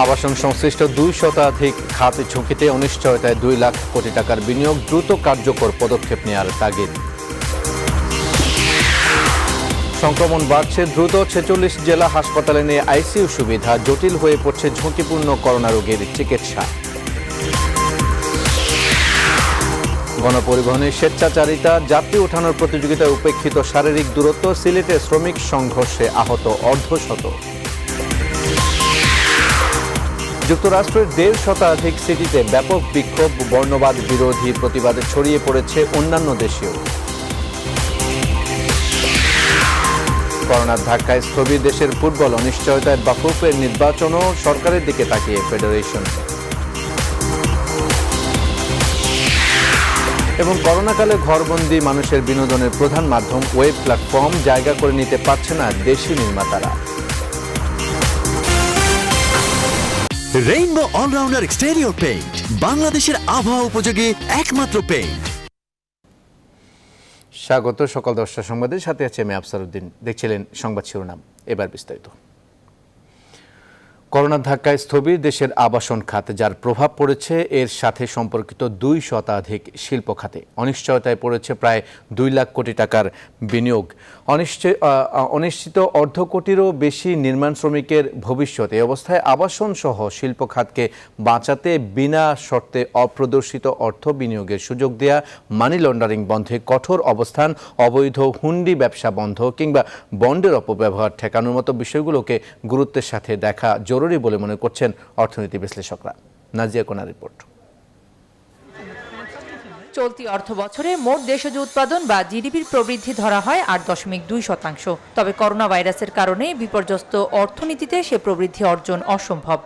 আবাসন সংশ্লিষ্ট 2 শতাধিক খাত ঝুঁকিতে অনিশ্চয়তায় 2 লাখ কোটি টাকার বিনিয়োগ, দ্রুত কার্যকর পদক্ষেপ নেওয়ার তাগিদ। সংক্রমণ বাড়ছে দ্রুত, 46 জেলা হাসপাতালে নিয়ে আইসিইউ সুবিধা, জটিল হয়ে পড়ছে ঝুঁকিপূর্ণ করোনা রোগীর চিকিৎসা। গণপরিবহনের স্বেচ্ছাচারিতা, যাত্রী ওঠানোর প্রতিযোগিতায় উপেক্ষিত শারীরিক দূরত্ব, সিলেটে শ্রমিক সংঘর্ষে আহত অর্ধশত। যুক্তরাষ্ট্রের 1.5 শতাধিক সিটিতে ব্যাপক বিক্ষোভ, বর্ণবাদ বিরোধী প্রতিবাদে ছড়িয়ে পড়েছে অন্যান্য দেশেও। করোনার ধাক্কায় স্থবির দেশের ফুটবল, অনিশ্চয়তায় বাফুফের নির্বাচনও, সরকারের দিকে তাকিয়ে ফেডারেশন। এবং করোনাকালে ঘরবন্দি মানুষের বিনোদনের প্রধান মাধ্যম ওয়েব প্ল্যাটফর্ম জায়গা করে নিতে পারছে না দেশি নির্মাতারা। রেইনবো অলরাউন্ডার এক্সটেরিয়র পেইন্ট, বাংলাদেশের আবহাওয়া উপযোগী একমাত্র পেইন্ট। স্বাগত সকাল 10টার সংবাদের সাথে আছে আমি আফসার উদ্দিন। দেখছিলেন সংবাদ শিরোনাম, এবার বিস্তারিত। করোনার ধাক্কায় স্থবির দেশের আবাসন খাত, যার প্রভাব পড়েছে এর সাথে সম্পর্কিত 2 শতাধিক শিল্প খাতে। অনিশ্চয়তায় পড়েছে প্রায় 2 লাখ কোটি টাকার বিনিয়োগ। অনিশ্চিত অর্ধ কোটিরও বেশি নির্মাণ শ্রমিকের ভবিষ্যৎ। এই অবস্থায় আবাসন সহ শিল্প খাতকে বাঁচাতে বিনা শর্তে অপ্রদর্শিত অর্থ বিনিয়োগের সুযোগ দেয়া, মানি লন্ডারিং বন্ধে কঠোর অবস্থান, অবৈধ হুন্ডি ব্যবসা বন্ধ কিংবা বন্ডের অপব্যবহার ঠেকানোর মতো বিষয়গুলোকে গুরুত্বের সাথে দেখা জরুরি বলে মনে করছেন অর্থনীতি বিশ্লেষকরা। নাজিয়া কোনার রিপোর্ট। চলতি অর্থ বছরে মোট দেশজ উৎপাদন বা জিডিপির প্রবৃদ্ধি ধরা হয় 8.2%। তবে করোনা ভাইরাসের কারণে বিপর্যস্ত অর্থনীতিতে সে প্রবৃদ্ধি অর্জন অসম্ভব।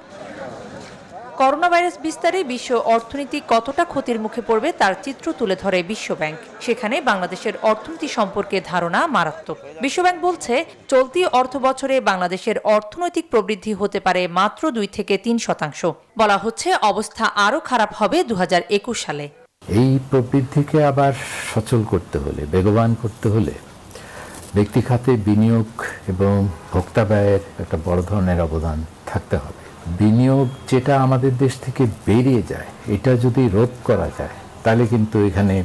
করোনা ভাইরাস বিস্তারে বিশ্ব অর্থনীতি কতটা ক্ষতির মুখে পড়বে তার চিত্র তুলে ধরে বিশ্বব্যাংক। সেখানে বাংলাদেশের অর্থনীতি সম্পর্কে ধারণা মারাত্মক। বিশ্বব্যাংক বলছে, চলতি অর্থ বছরে বাংলাদেশের অর্থনৈতিক প্রবৃদ্ধি হতে পারে মাত্র 2 থেকে 3%। বলা হচ্ছে অবস্থা আরও খারাপ হবে 2021 সালে। এই প্রবৃদ্ধিকে আবার সচল করতে হলে, বেগবান করতে হলে ব্যক্তি খাতে বিনিয়োগ এবং ভোক্তা ব্যয়ের একটা বড় ধরনের অবদান থাকতে হবে। বিনিয়োগ যেটা আমাদের দেশ থেকে বেরিয়ে যায়, এটা যদি রোধ করা যায় তাহলে কিন্তু এখানে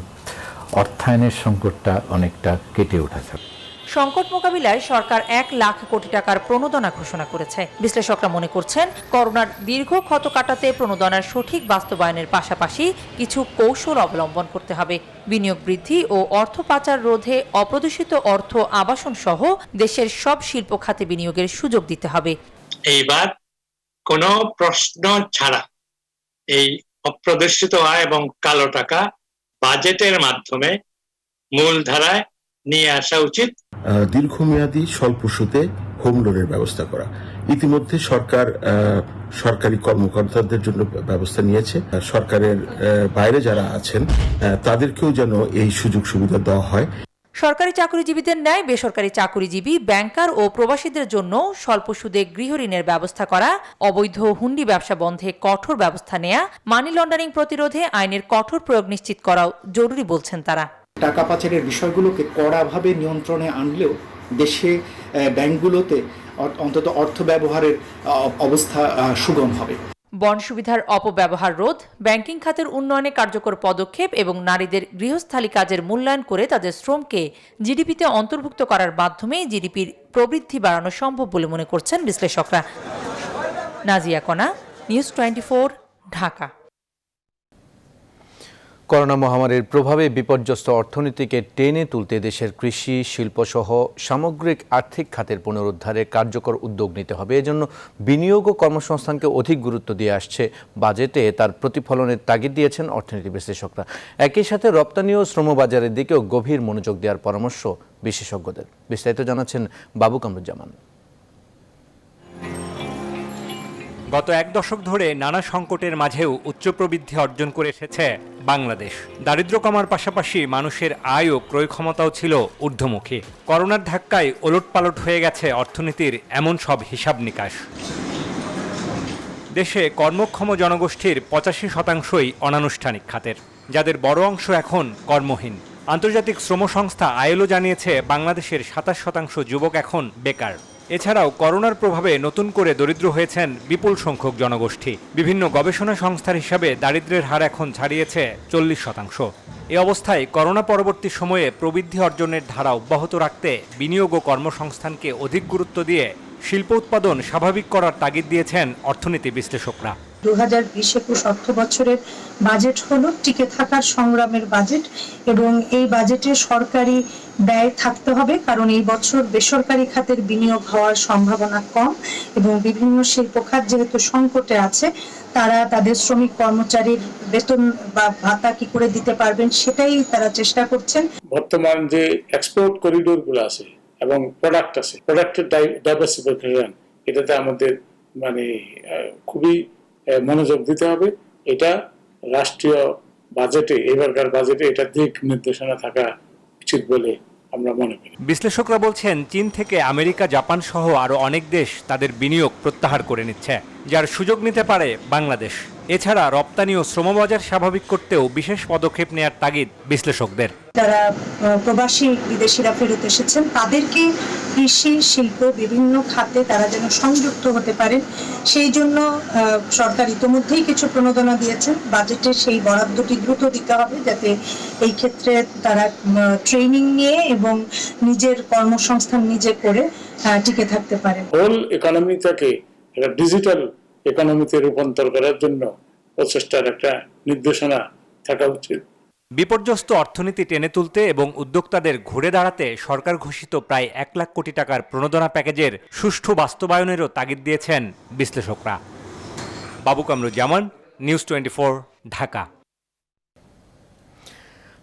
অর্থায়নের সংকটটা অনেকটা কেটে ওঠা যাবে। সংকট মোকাবিলায় সরকার 1 লাখ কোটি টাকার প্রণোদনা ঘোষণা করেছে। বিশ্লেষকরা মনে করছেন, করোনার দীর্ঘ ক্ষত কাটাতে প্রণোদনার সঠিক বাস্তবায়নের পাশাপাশি কিছু কৌশল অবলম্বন করতে হবে। বিনিয়োগ বৃদ্ধি ও অর্থ পাচার রোধে অপ্রদূষিত অর্থ আবাসন সহ দেশের সব শিল্প খাতে বিনিয়োগের সুযোগ দিতে হবে। এইবার কোনো প্রশ্ন ছাড়া এই অপ্রদর্শিত আয় এবং কালো টাকা বাজেটের মাধ্যমে মূলধারায় নিয়ে আসা উচিত। দীর্ঘমেয়াদী স্বল্প সুদে হোম লোনের ব্যবস্থা করা। ইতিমধ্যে সরকার সরকারি কর্মকর্তাদের জন্য ব্যবস্থা নিয়েছে। সরকারের বাইরে যারা আছেন তাদেরকেও যেন এই সুযোগ সুবিধা দেওয়া হয়। সরকারি চাকরিজীবীদের ন্যায় বেসরকারি চাকরিজীবী, ব্যাংকার ও প্রবাসীদের জন্য স্বল্প সুদে গৃহঋণের ব্যবস্থা করা, অবৈধ হুন্ডি ব্যবসা বন্ধে কঠোর ব্যবস্থা নেয়া, মানি লন্ডারিং প্রতিরোধে আইনের কঠোর প্রয়োগ নিশ্চিত করাও জরুরি বলছেন তারা। টাকা পাচারের বিষয়গুলোকে কড়াভাবে নিয়ন্ত্রণে আনলেও দেশে ব্যাংকগুলোতে অন্তত অর্থ ব্যবহারের অবস্থা সুগম হবে। বন্ড সুবিধার অপব্যবহার রোধ, ব্যাংকিং খাতের উন্নয়নে কার্যকর পদক্ষেপ এবং নারীদের গৃহস্থালী কাজের মূল্যায়ন করে তাদের শ্রমকে জিডিপিতে অন্তর্ভুক্ত করার মাধ্যমে জিডিপির প্রবৃদ্ধি বাড়ানো সম্ভব বলে মনে করছেন বিশ্লেষকরা। নাজিয়া কোনা, নিউজ 24, ঢাকা। করোনা মহামারীর প্রভাবে বিপর্যস্ত অর্থনীতিকে টেনে তুলতে দেশের কৃষি, শিল্পসহ সামগ্রিক আর্থিক খাতের পুনরুদ্ধারে কার্যকর উদ্যোগ নিতে হবে। এজন্য বিনিয়োগ ও কর্মসংস্থানকে অধিক গুরুত্ব দিয়ে আসছে বাজেটে, তার প্রতিফলনের তাগিদ দিয়েছেন অর্থনীতি বিশ্লেষকরা। একই সাথে রপ্তানি ও শ্রমবাজারের দিকেও গভীর মনোযোগ দেওয়ার পরামর্শ বিশেষজ্ঞদের। বিস্তারিত জানাচ্ছেন বাবু কামরুজ্জামান। গত 1 দশক ধরে নানা সংকটের মাঝেও উচ্চ প্রবৃদ্ধি অর্জন করে এসেছে বাংলাদেশ। দারিদ্র্য কমার পাশাপাশি মানুষের আয় ও ক্রয় ক্ষমতাও ছিল ঊর্ধ্বমুখী। করোনার ধাক্কায় ওলটপালট হয়ে গেছে অর্থনীতির এমন সব হিসাব নিকাশ। দেশে কর্মক্ষম জনগোষ্ঠীর 85%ই অনানুষ্ঠানিক খাতের, যাদের বড় অংশ এখন কর্মহীন। আন্তর্জাতিক শ্রম সংস্থা আইএলও জানিয়েছে, বাংলাদেশের 27% যুবক এখন বেকার। এছাড়াও করোনার প্রভাবে নতুন করে দরিদ্র হয়েছেন বিপুল সংখ্যক জনগোষ্ঠী। বিভিন্ন গবেষণা সংস্থার হিসাবে দারিদ্র্যের হার এখন ছাড়িয়েছে 40%। এ অবস্থায় করোনা পরবর্তী সময়ে প্রবৃদ্ধি অর্জনের ধারা অব্যাহত রাখতে বিনিয়োগ ও কর্মসংস্থানকে অধিক গুরুত্ব দিয়ে শিল্প উৎপাদন স্বাভাবিক করার তাগিদ দিয়েছেন অর্থনীতি বিশ্লেষকরা। 2020-21 অর্থ বছরের বাজেট হলো টিকে থাকার সংগ্রামের বাজেট এবং এই বাজেটে সরকারি ব্যয় থাকতে হবে, কারণ এই বছর বেসরকারি খাতের বিনিয়োগ হওয়ার সম্ভাবনা কম এবং বিভিন্ন শিল্প খাত যেহেতু সংকটে আছে, তারা তাদের শ্রমিক কর্মচারীর বেতন বা ভাতা কি করে দিতে পারবেন সেটাই তারা চেষ্টা করছেন। বর্তমান যে এক্সপোর্ট করিডোর গুলো আছে এবং প্রোডাক্ট আছে, প্রোডাক্টের ডাইভার্সিফিকেশন, এটাতে আমাদের খুবই মনোযোগ দিতে হবে। এটা রাষ্ট্রীয় বাজেটে, এবারকার বাজেটে এটা দিক নির্দেশনা থাকা উচিত বলে আমরা মনে করি। বিশ্লেষকরা বলছেন, চীন থেকে আমেরিকা, জাপান সহ আরো অনেক দেশ তাদের বিনিয়োগ প্রত্যাহার করে নিচ্ছে, যার সুযোগ নিতে পারে বাংলাদেশ। এছাড়া রপ্তানি ও শ্রমবাজার স্বাভাবিক করতেও বিশেষ পদক্ষেপ নেওয়ার তাগিদ বিশ্লেষকদের। যারা প্রবাসী বিদেশিরা ফেরত এসেছেন তাদেরকে কৃষি, শিল্প, বিভিন্ন খাতে তারা যেন সংযুক্ত হতে পারেন, সেই জন্য সরকার ইতিমধ্যেই কিছু প্রণোদনা দিয়েছেন। বাজেটে সেই বরাদ্দটি দ্রুত দিতে হবে যাতে এই ক্ষেত্রে তারা ট্রেনিং নিয়ে এবং নিজের কর্মসংস্থান নিজে করে টিকে থাকতে পারেন। হোল ইকোনমিটাকে একটা ডিজিটাল ইকোনমিতে রূপান্তর করার জন্য প্রচেষ্টার একটা নির্দেশনা থাকা উচিত। বিপর্যস্ত অর্থনীতি টেনে তুলতে এবং উদ্যোক্তাদের ঘুরে দাঁড়াতে সরকার ঘোষিত প্রায় 1 লাখ কোটি টাকার প্রণোদনা প্যাকেজের সুষ্ঠু বাস্তবায়নেরও তাগিদ দিয়েছেন বিশ্লেষকরা। বাবু কামরুজ্জামান, নিউজ 24, ঢাকা।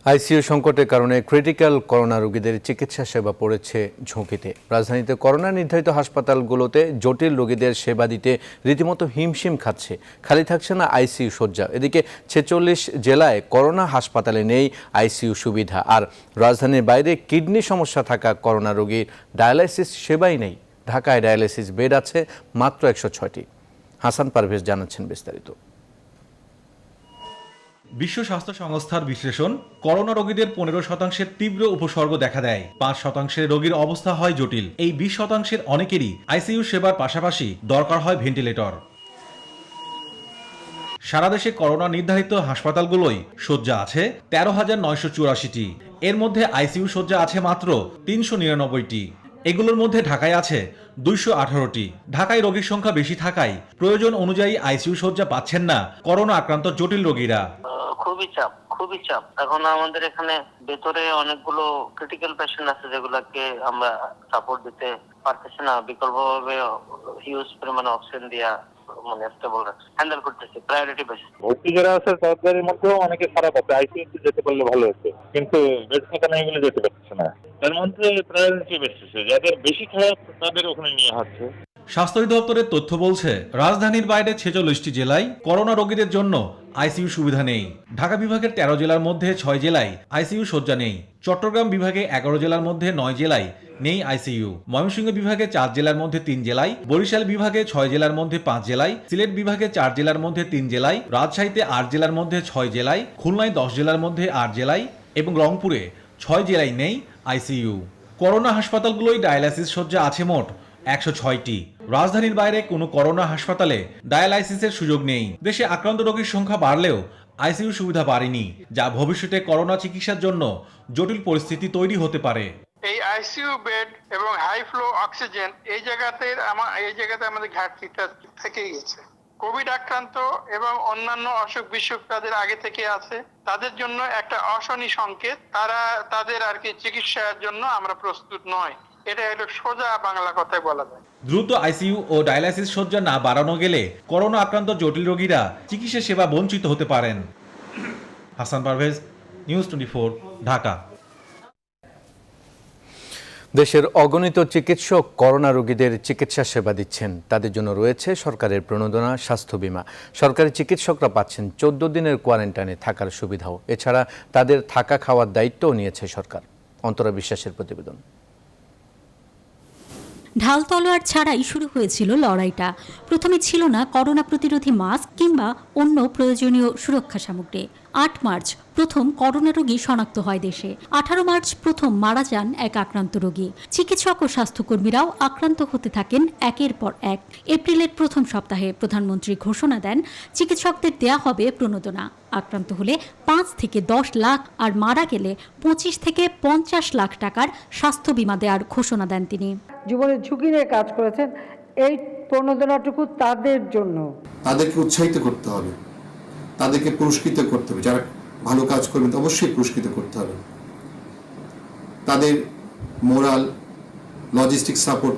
আইসিইউ সংকটের কারণে ক্রিটিক্যাল করোনা রোগীদের চিকিৎসা সেবা পড়েছে ঝুঁকিতে। রাজধানীতে করোনা নির্ধারিত হাসপাতালগুলোতে জটিল রোগীদের সেবা দিতে রীতিমতো হিমশিম খাচ্ছে, খালি থাকছে না আইসিইউ শয্যা। এদিকে 46 জেলায় করোনা হাসপাতালে নেই আইসিইউ সুবিধা, আর রাজধানীর বাইরে কিডনি সমস্যা থাকা করোনা রোগীর ডায়ালাইসিস সেবাই নেই। ঢাকায় ডায়ালাইসিস বেড আছে মাত্র 106টি। হাসান পারভেজ জানাচ্ছেন বিস্তারিত। বিশ্ব স্বাস্থ্য সংস্থার বিশ্লেষণ, করোনা রোগীদের 15% তীব্র উপসর্গ দেখা দেয়, 5% রোগীর অবস্থা হয় জটিল। এই 20% অনেকেরই আইসিইউ সেবার পাশাপাশি দরকার হয় ভেন্টিলেটর। সারা দেশে করোনা নির্ধারিত হাসপাতালগুলোই শয্যা আছে 13,984টি। এর মধ্যে আইসিইউ শয্যা আছে মাত্র 399টি। এগুলোর মধ্যে ঢাকায় আছে 218টি। ঢাকায় রোগীর সংখ্যা বেশি থাকায় প্রয়োজন অনুযায়ী আইসিইউ শয্যা পাচ্ছেন না করোনা আক্রান্ত জটিল রোগীরা। খুবই চাপ। এখন আমাদের এখানে ভেতরে অনেকগুলো ক্রিটিক্যাল পেশেন্ট আছে যেগুলোকে আমরা সাপোর্ট দিতে পারতেছি না, বিকল্পভাবে হিউজ পরিমাণে অক্সিজেন দিয়া স্টেবল হ্যান্ডেল করতেছি প্রায়োরিটি বেসিস। ভর্তি যারা আছে তাদের মধ্যেও অনেকে খারাপ আছে, আইসিইউতে যেতে পারলে ভালো হতো, কিন্তু বেড থাকা না এগুলো যেতে পারছে না। তার মধ্যে প্রায়োরিটি বেসিসে যাদের বেশি খারাপ তাদের ওখানে নিয়ে আসছে। স্বাস্থ্য অধিদপ্তরের তথ্য বলছে, রাজধানীর বাইরে 46টি জেলায় করোনা রোগীদের জন্য আইসিইউ সুবিধা নেই। ঢাকা বিভাগের 13 জেলার মধ্যে 6 জেলায় আইসিইউ শয্যা নেই। চট্টগ্রাম বিভাগে 11 জেলার মধ্যে 9 জেলায় নেই আইসিইউ। ময়মনসিংহ বিভাগে 4 জেলার মধ্যে 3 জেলায়, বরিশাল বিভাগে 6 জেলার মধ্যে 5 জেলায়, সিলেট বিভাগে 4 জেলার মধ্যে 3 জেলায়, রাজশাহীতে 8 জেলার মধ্যে 6 জেলায়, খুলনায় 10 জেলার মধ্যে 8 জেলায় এবং রংপুরে 6 জেলায় নেই আইসিইউ। করোনা হাসপাতালগুলোই ডায়ালাইসিস শয্যা আছে মোট 106টি। রাজধানীর বাইরে কোনো করোনা হাসপাতালে ডায়ালাইসিসের সুযোগ নেই। দেশে আক্রান্ত রোগীর সংখ্যা বাড়লেও আইসিইউ সুবিধা বাড়েনি, যা ভবিষ্যতে করোনা চিকিৎসার জন্য জটিল পরিস্থিতি তৈরি হতে পারে। এই আইসিইউ বেড এবং হাই ফ্লো অক্সিজেন এই জায়গাতে আমাদের ঘাটতিটা থেকে গেছে। কোভিড আক্রান্ত এবং অন্যান্য অসুখ বিসুখ তাদের আগে থেকে আছে, তাদের জন্য একটা অশনি সংকেত, তাদের চিকিৎসার জন্য আমরা প্রস্তুত নয়। এটা হলো সোজা বাংলা কথায় বলা যায়। দ্রুত আইসিইউ ও ডায়ালাইসিস শয্যা না বাড়ানো গেলে করোনা আক্রান্ত জটিল রোগীরা চিকিৎসা সেবা বঞ্চিত হতে পারেন। হাসান পারভেজ, নিউজ 24, ঢাকা। দেশের অগণিত চিকিৎসক করোনা রোগীদের চিকিৎসা সেবা দিচ্ছেন। তাদের জন্য রয়েছে সরকারের প্রণোদনা, স্বাস্থ্য বীমা। সরকারি চিকিৎসকরা পাচ্ছেন 14 দিনের কোয়ারেন্টাইনে থাকার সুবিধাও। এছাড়া তাদের থাকা খাওয়ার দায়িত্বও নিয়েছে সরকার। অন্তরা বিশ্বাসের প্রতিবেদন। ঢাল তলোয়ার ছাড়াই শুরু হয়েছিল লড়াইটা। প্রথমে ছিল না করোনা প্রতিরোধী মাস্ক কিংবা অন্য প্রয়োজনীয় সুরক্ষা সামগ্রী। 8 মার্চ প্রথম করোনা রোগী শনাক্ত হয় দেশে। 18 মার্চ প্রথম মারা যান এক আক্রান্ত রোগী। চিকিৎসক ও স্বাস্থ্যকর্মীরাও আক্রান্ত হতে থাকেন একের পর এক। এপ্রিলের প্রথম সপ্তাহে প্রধানমন্ত্রী ঘোষণা দেন চিকিৎসকদের দেয়া হবে প্রণোদনা। আক্রান্ত হলে 5 থেকে 10 লাখ আর মারা গেলে 25 থেকে 50 লাখ টাকার স্বাস্থ্য বীমা দেওয়ার ঘোষণা দেন তিনি। জীবনের ঝুঁকি নিয়ে কাজ করেছেন, এই প্রণোদনাটুকু তাদের জন্য। তাদেরকে উৎসাহিত করতে হবে, তাদেরকে পুরস্কৃত করতে হবে। যারা ভালো কাজ করবেন অবশ্যই পুরস্কৃত করতে হবে। তাদের মোরাল, লজিস্টিক সাপোর্ট,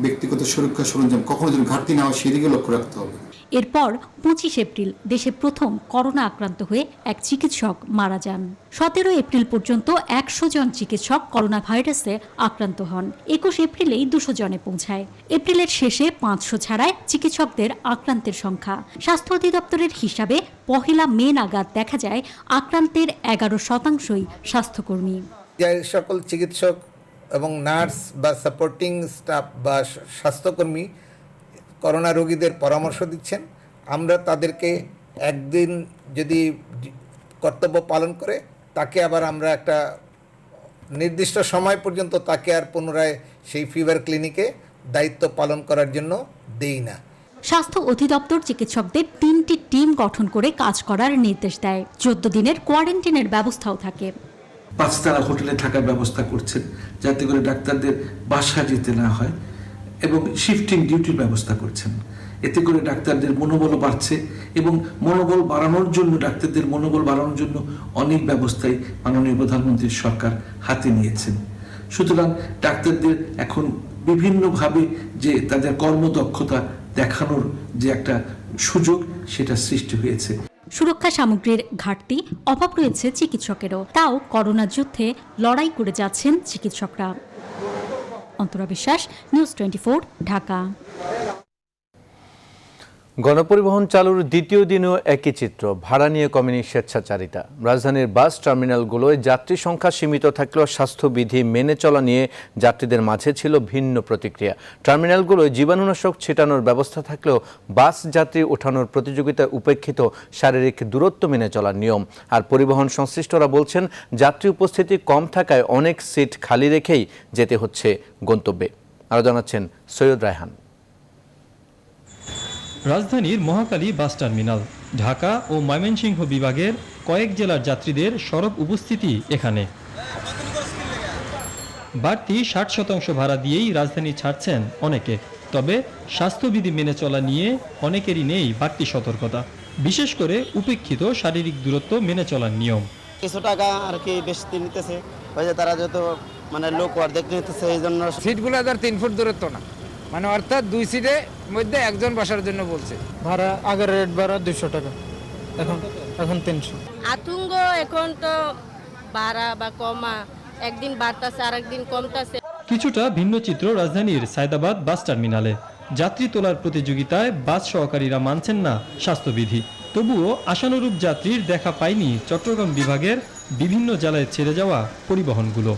ব্যক্তিগত সুরক্ষা সরঞ্জাম কখনো যেন ঘাটতি না হয় সেদিকে লক্ষ্য রাখতে হবে। এরপর 25 এপ্রিল দেশে প্রথম করোনা আক্রান্ত হয়ে এক চিকিৎসক মারা যান। 17 এপ্রিল পর্যন্ত 100 জন চিকিৎসক করোনা ভাইরাসে আক্রান্ত হন। 21 এপ্রিলেই 200 জনে পৌঁছায়। এপ্রিলের শেষে 500 ছাড়ায় চিকিৎসকদের আক্রান্তের সংখ্যা। স্বাস্থ্য অধিদপ্তরের হিসাবে 1 মে নাগাদ দেখা যায় আক্রান্তের 11%ই স্বাস্থ্যকর্মী। যে সকল চিকিৎসক এবং নার্স বা সাপোর্টিং স্টাফ বা স্বাস্থ্যকর্মী করোনা রোগীদের পরামর্শ দিচ্ছেন, আমরা তাদেরকে একদিন যদি কর্তব্য পালন করে তাকে আবার আমরা একটা নির্দিষ্ট সময় পর্যন্ত তাকে আর পুনরায় সেই ফিভার ক্লিনিকে দায়িত্ব পালন করার জন্য দেই না। স্বাস্থ্য অধিদপ্তর চিকিৎসকদের 3টি টিম গঠন করে কাজ করার নির্দেশ দেয়। 14 দিনের কোয়ারেন্টাইনের ব্যবস্থাও থাকে। 5 তারা হোটেলে থাকার ব্যবস্থা করছেন যাতে করে ডাক্তারদের বাসা যেতে না হয়, এবং শিফটিং ডিউটির ব্যবস্থা করছেন। এতে করে ডাক্তারদের মনোবল বাড়ছে এবং মনোবল বাড়ানোর জন্য, ডাক্তারদের মনোবল বাড়ানোর জন্য অনেক ব্যবস্থাই মাননীয় প্রধানমন্ত্রীর সরকার হাতে নিয়েছেন। সুতরাং ডাক্তারদের এখন বিভিন্নভাবে যে তাদের কর্মদক্ষতা দেখানোর যে একটা সুযোগ, সেটা সৃষ্টি হয়েছে। সুরক্ষা সামগ্রীর ঘাটতি, অভাব রয়েছে চিকিৎসকেরও। তাও করোনা যুদ্ধে লড়াই করে যাচ্ছেন চিকিৎসকরা। অন্তরা বিশ্বাস, নিউজ 24, ঢাকা। গণপরিবহন চালুর দ্বিতীয় দিনেও একই চিত্র, ভাড়া নিয়ে কমেনি স্বেচ্ছাচারিতা। রাজধানীর বাস টার্মিনালগুলোয় যাত্রী সংখ্যা সীমিত থাকলেও স্বাস্থ্যবিধি মেনে চলা নিয়ে যাত্রীদের মাঝে ছিল ভিন্ন প্রতিক্রিয়া। টার্মিনালগুলোয় জীবাণুনাশক ছিটানোর ব্যবস্থা থাকলেও বাস যাত্রী ওঠানোর প্রতিযোগিতায় উপেক্ষিত শারীরিক দূরত্ব মেনে চলার নিয়ম। আর পরিবহন সংশ্লিষ্টরা বলছেন, যাত্রী উপস্থিতি কম থাকায় অনেক সিট খালি রেখেই যেতে হচ্ছে গন্তব্যে। আরও জানাচ্ছেন সৈয়দ রায়হান। রাজধানীর মহাখালী বাস টার্মিনাল, ঢাকা ও ময়মনসিংহ বিভাগের কয়েক জেলার যাত্রীদের সরব উপস্থিতি এখানে। বাড়তি 60% ভাড়া দিয়েই রাজধানী ছাড়ছেন অনেকে। তবে স্বাস্থ্যবিধি মেনে চলা নিয়ে অনেকেরই নেই বাড়তি সতর্কতা, বিশেষ করে উপেক্ষিত শারীরিক দূরত্ব মেনে চলার নিয়ম। কিছু টাকা আর কি বেশি নিতেছে, ওই যে তারা যত লোক অর্ধেক নিতেছে, এই জন্য সিটগুলো 3 ফুট দূরত্ব না, অর্থাৎ 2 সিটের মধ্যে একজন বসার জন্য বলছে। ভাড়া আগের রেট ভাড়া 200 টাকা, এখন 300। আতঙ্ক এখন তো ভাড়া বা কমা, একদিন বাড়তাছে আর একদিন কমতাছে। কিছুটা ভিন্ন চিত্র রাজধানীর সায়দাবাদ বাস টার্মিনালে। যাত্রী তোলার প্রতিযোগিতায় বাস সহকারীরা মানছেন না স্বাস্থ্যবিধি। তবুও আশানুরূপ যাত্রীর দেখা পায়নি চট্টগ্রাম বিভাগের বিভিন্ন জেলায় ছেড়ে যাওয়া পরিবহনগুলো।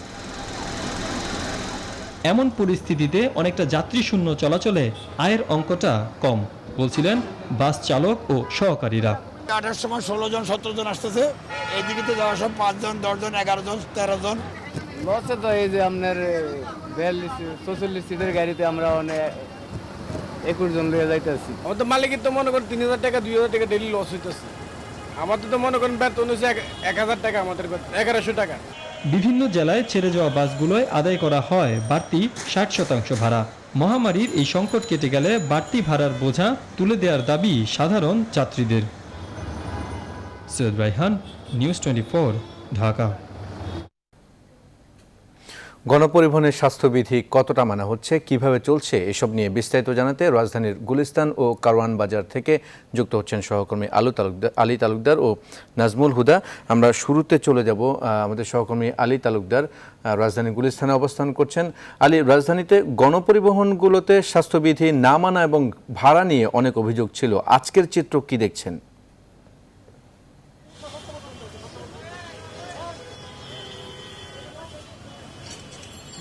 এমন পরিস্থিতিতে অনেকটা যাত্রী শূন্য চলাচলে আয়ের অঙ্কটা কম, বলছিলেন বাস চালক ও সহকারীরা। 8টার সময় 16 জন 17 জন আসতেছে, এইদিকে যাওয়ার সব 5 জন 10 জন 11 জন 13 জন লসে। তো এই যে আপনার 42-44 সিটের গাড়িতে আমরা 21 জন লিয়ে যাইতেছি। আমার তো মালিকের তো মনে করেন 3000 টাকা 2000 টাকা ডেইলি লস হইতেছে। আমাদের তো মনে করেন বেতন হচ্ছে 1000 টাকা, আমাদের 1100 টাকা। বিভিন্ন জেলায় ছেড়ে যাওয়া বাসগুলোয় আদায় করা হয় বাড়তি 60% ভাড়া। মহামারীর এই সংকট কেটে গেলে বাড়তি ভাড়ার বোঝা তুলে দেওয়ার দাবি সাধারণ যাত্রীদের। সৈয়দ রায়হান, নিউজ 24, ঢাকা। গণপরিবহনের স্বাস্থ্যবিধি কতটা মানা হচ্ছে, কিভাবে চলছে, এসব নিয়ে বিস্তারিত জানাতে রাজধানীর গুলিস্তান ও কারওয়ান বাজার থেকে যুক্ত হচ্ছেন সহকর্মী আলী তালুকদার ও নাজমুল হুদা। আমরা শুরুতে চলে যাব, আমাদের সহকর্মী আলী তালুকদার রাজধানীর গুলিস্তানে অবস্থান করছেন। আলী, রাজধানীতে গণপরিবহনগুলোতে স্বাস্থ্যবিধি না মানা এবং ভাড়া নিয়ে অনেক অভিযোগ ছিল, আজকের চিত্র কি দেখছেন?